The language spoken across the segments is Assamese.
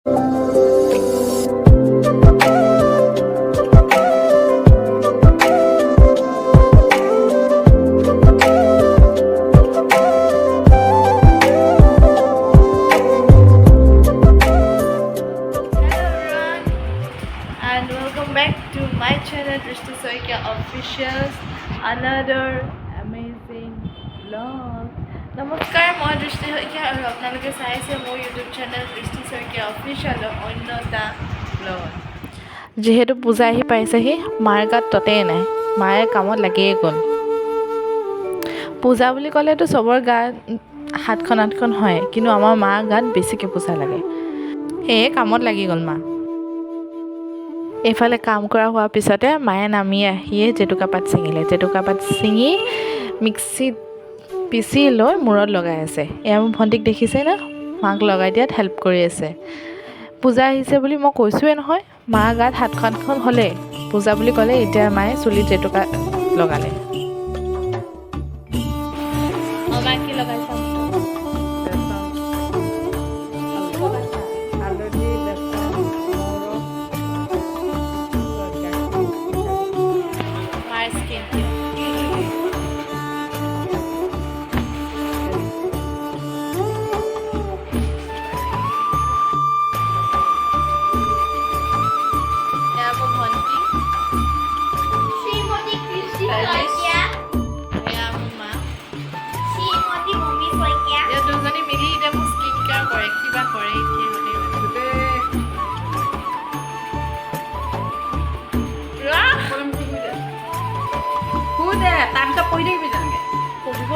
And welcome back to my channel Drishti Soikia Officials, another amazing vlog. নমস্কাৰ, মই দৃষ্টি শইকীয়া আৰু আপোনালোকে চাই আছে মোৰ ইউটিউব চেনেল দৃষ্টি শইকীয়া অফিচিয়েলৰ অন্য এটা ব্লগ। যিহেতু পূজা আহি পাইছেহি, মাৰ গাত ততেই নাই, মায়ে কামত লাগিয়ে গ'ল। পূজা বুলি ক'লেতো চবৰ গাত 7খন 8খন হয়, কিন্তু আমাৰ মাৰ গাত বেছিকৈ পূজা লাগে, সেয়ে কামত লাগি গ'ল মা। এইফালে কাম কৰা হোৱাৰ পিছতে মায়ে নামি আহিয়ে জেতুকা পাত ছিঙিলে। জেতুকা পাত ছিঙি মিক্সিত পিচি লৈ মূৰত লগাই আছে। এয়া মোৰ ভণ্টিক দেখিছে না, মাক লগাই দিয়াত হেল্প কৰি আছে। পূজা আহিছে বুলি মই কৈছোঁৱে নহয়, মাৰ গাত 7খন 8খন হ'লে পূজা বুলি ক'লে এতিয়া মায়ে চুলিত জেতুকা লগালে। মাক কি লগাইছা? পঢ়িব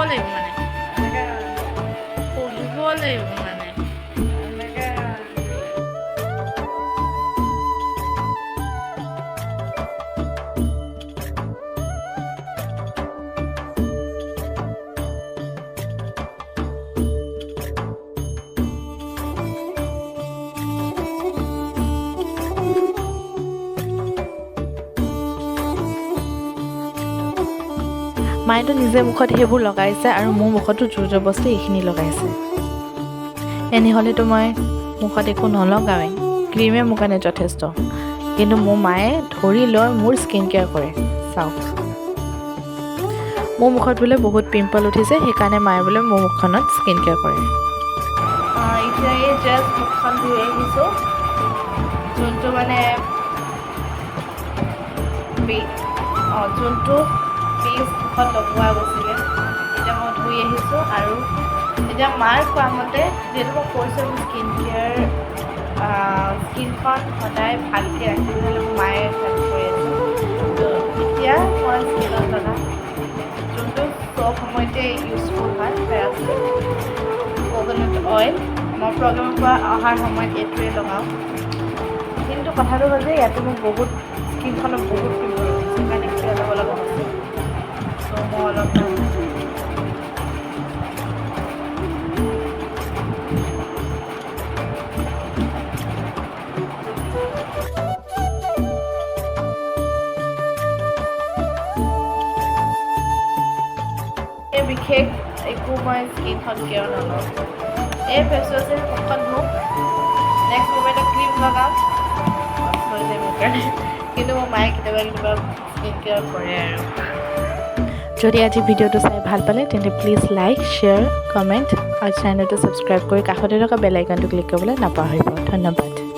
লাগিব মানে মায়েতো নিজে মুখত সেইবোৰ লগাইছে আৰু মোৰ মুখতো জোৰ জবৰদস্তি এইখিনি লগাইছে। এনেহ'লেতো মই মুখত একো নলগাওঁৱেই, ক্ৰীমে মোৰ কাৰণে যথেষ্ট। কিন্তু মোৰ মায়ে ধৰি লৈ মোৰ স্কিন কেয়াৰ কৰে। চাওক, মোৰ মুখত বোলে বহুত পিম্পল উঠিছে, সেইকাৰণে মায়ে বোলে মোৰ মুখখনত স্কিন কেয়াৰ কৰে। এতিয়া এই জাষ্ট মুখখন ধুই আহিছোঁ, যোনটো মানে যোনটো পেজ মুখত লগোৱা গৈছিলে, এতিয়া মই ধুই আহিছোঁ। আৰু এতিয়া মাৰ কোৱা মতে, যিহেতু মই কৈছোঁ মোৰ স্কিনখন সদায় ভালকৈ ৰাখিবলৈ মায়ে হেল্প কৰি আছে। তো এতিয়া মই স্কিনত লগা যোনটো চব সময়তে ইউজফুল হয়, কোকোনাট অইল। মই প্ৰগ্ৰেমৰ পৰা অহাৰ সময়ত এইটোৱে লগাওঁ। কিন্তু কথাটো হ'ল যে ইয়াতে মোৰ বহুত স্কিনখনত বহুত পিম্পল উঠিছে, সেইকাৰণে কিয় ল'ব লগা হৈছে। ত' মই অলপ বিশেষ একো মই স্কিনখন কেয়াৰ নলওঁ। এই ফেচ ৱাশ্বে মুখখন ধুওঁ, নেক্সট মোবাইলত ক্ৰীম লগাওঁ, হৈ যায় মোৰ কাৰণে। কিন্তু মোৰ মায়ে কেতিয়াবা স্কিন কেয়াৰ কৰে আৰু। যদি আজি ভিডিঅ'টো চাই ভাল পালে তেন্তে প্লিজ লাইক, শ্বেয়াৰ, কমেণ্ট আৰু চেনেলটো ছাবস্ক্ৰাইব কৰি কাষতে থকা বেল আইকনটো ক্লিক কৰিবলৈ নাপাহৰিব। ধন্যবাদ।